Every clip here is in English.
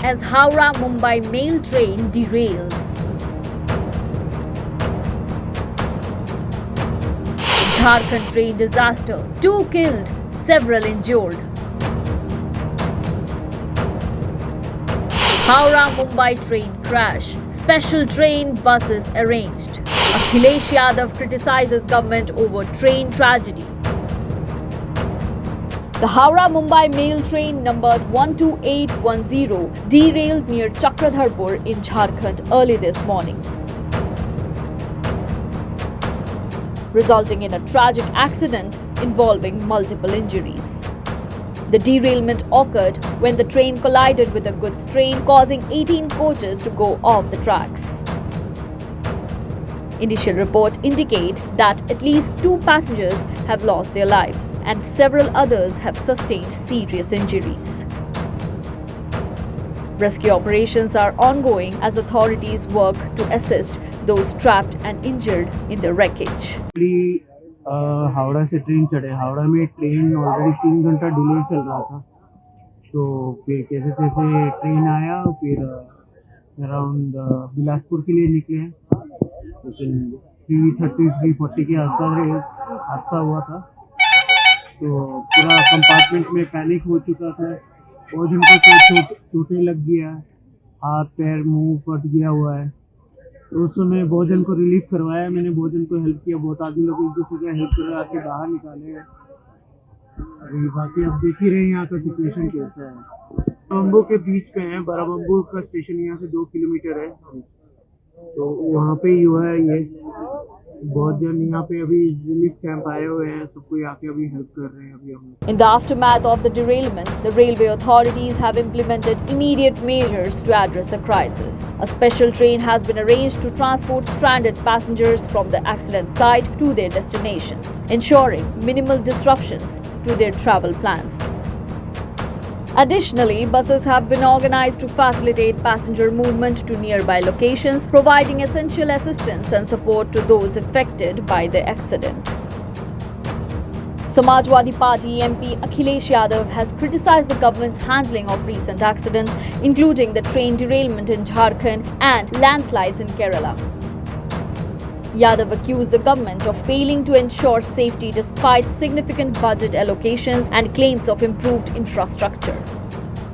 as Howrah-Mumbai mail train derails. Jharkhand train disaster. 2 killed, several injured. Howrah-Mumbai train crash. Special train buses arranged. Akhilesh Yadav criticizes government over train tragedy. The Howrah-Mumbai mail train numbered 12810 derailed near Chakradharpur in Jharkhand early this morning, resulting in a tragic accident involving multiple injuries. The derailment occurred when the train collided with a goods train, causing 18 coaches to go off the tracks. Initial reports indicate that at least 2 passengers have lost their lives and several others have sustained serious injuries. Rescue operations are ongoing as authorities work to assist those trapped and injured in the wreckage. Howrah से train चढ़े। हावड़ा में train already 3 घंटा delay चल रहा था, तो फिर कैसे कैसे ट्रेन आया, फिर अराउंड बिलासपुर के लिए निकले। लेकिन 3:30-3:40 के आसपास हादसा हुआ था, तो पूरा कंपार्टमेंट में पैनिक हो चुका था। बहुत जन को चोटें लग गया, हाथ पैर मुंह फट गया हुआ है। तो उस समय बहुत जन को रिलीफ करवाया, मैंने बहुत जन को हेल्प किया, बहुत आदमी लोग एक दूसरे का हेल्प करवा के बाहर निकाले हैं। अभी बाकी आप देख ही रहे हैं यहाँ का सिचुएशन कैसा है। बम्बू के बीच पे है, बाराबम्बू का स्टेशन यहाँ से 2 किलोमीटर है, तो वहाँ पे ही हुआ है ये। बहुत जन यहाँ पे अभी रिलीफ कैंप आए हुए हैं, सबको आके अभी हेल्प कर रहे हैं अभी हम। In the aftermath of the derailment, the railway authorities have implemented immediate measures to address the crisis. A special train has been arranged to transport stranded passengers from the accident site to their destinations, ensuring minimal disruptions to their travel plans. Additionally, buses have been organized to facilitate passenger movement to nearby locations, providing essential assistance and support to those affected by the accident. Samajwadi Party MP Akhilesh Yadav has criticized the government's handling of recent accidents, including the train derailment in Jharkhand and landslides in Kerala. Yadav accused the government of failing to ensure safety despite significant budget allocations and claims of improved infrastructure.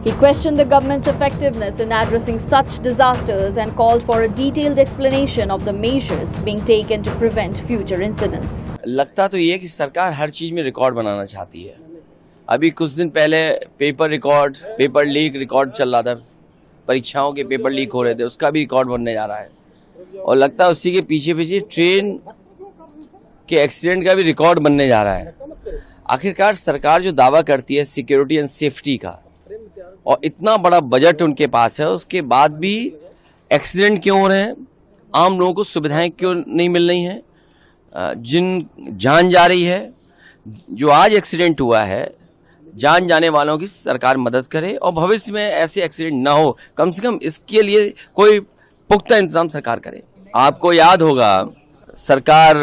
He questioned the government's effectiveness in addressing such disasters and called for a detailed explanation of the measures being taken to prevent future incidents. लगता तो ये कि सरकार हर चीज में record बनाना चाहती है। अभी कुछ दिन पहले पेपर लीक रिकॉर्ड चल रहा था, परीक्षाओं के पेपर लीक हो रहे थे, उसका भी रिकॉर्ड बनने जा रहा है। और लगता है उसी के पीछे पीछे ट्रेन के एक्सीडेंट का भी रिकॉर्ड बनने जा रहा है। आखिरकार सरकार जो दावा करती है सिक्योरिटी एंड सेफ्टी का, और इतना बड़ा बजट उनके पास है, उसके बाद भी एक्सीडेंट क्यों हो रहे हैं, आम लोगों को सुविधाएं क्यों नहीं मिल रही हैं, जिन जान जा रही है, जो आज एक्सीडेंट हुआ है, जान जाने वालों की सरकार मदद करे और भविष्य में ऐसे एक्सीडेंट ना हो, कम से कम इसके लिए कोई पुख्ता इंतजाम सरकार करे। आपको याद होगा सरकार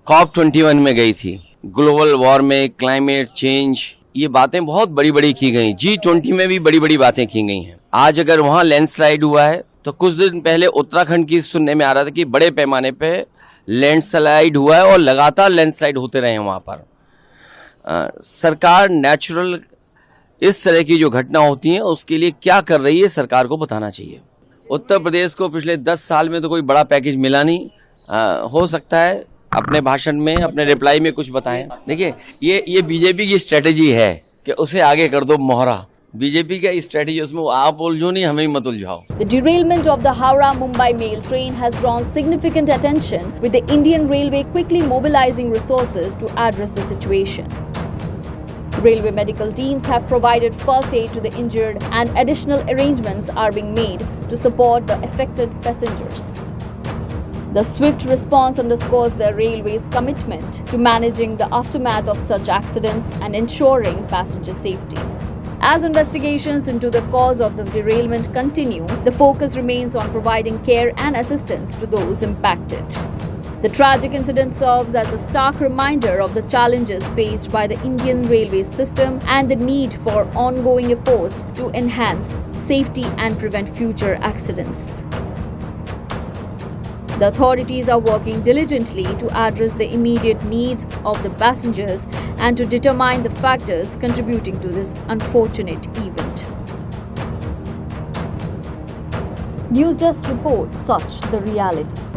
COP21 में गई थी, ग्लोबल वार्मिंग, क्लाइमेट चेंज, ये बातें बहुत बड़ी बड़ी की गई। G20 में भी बड़ी बड़ी बातें की गई हैं। आज अगर वहाँ लैंडस्लाइड हुआ है, तो कुछ दिन पहले उत्तराखंड की सुनने में आ रहा था कि बड़े पैमाने पे लैंडस्लाइड हुआ है और लगातार लैंडस्लाइड होते रहे हैं वहाँ पर। सरकार नेचुरल इस तरह की जो घटना होती हैं उसके लिए क्या कर रही है, सरकार को बताना चाहिए। उत्तर प्रदेश को पिछले 10 साल में तो कोई बड़ा पैकेज मिला नहीं। हो सकता है अपने भाषण में, अपने रिप्लाई में कुछ बताएं। देखिए, ये बीजेपी की स्ट्रेटेजी है कि उसे आगे कर दो मोहरा। बीजेपी का स्ट्रेटेजी, उसमें आप उलझो नहीं, हमें मत उलझाओ। The derailment of the Howrah-Mumbai mail train has drawn significant attention, with the Indian Railway quickly mobilizing resources to address the situation. Railway medical teams have provided first aid to the injured, and additional arrangements are being made to support the affected passengers. The swift response underscores the railway's commitment to managing the aftermath of such accidents and ensuring passenger safety. As investigations into the cause of the derailment continue, the focus remains on providing care and assistance to those impacted. The tragic incident serves as a stark reminder of the challenges faced by the Indian railway system and the need for ongoing efforts to enhance safety and prevent future accidents. The authorities are working diligently to address the immediate needs of the passengers and to determine the factors contributing to this unfortunate event. News Desk reports such the reality.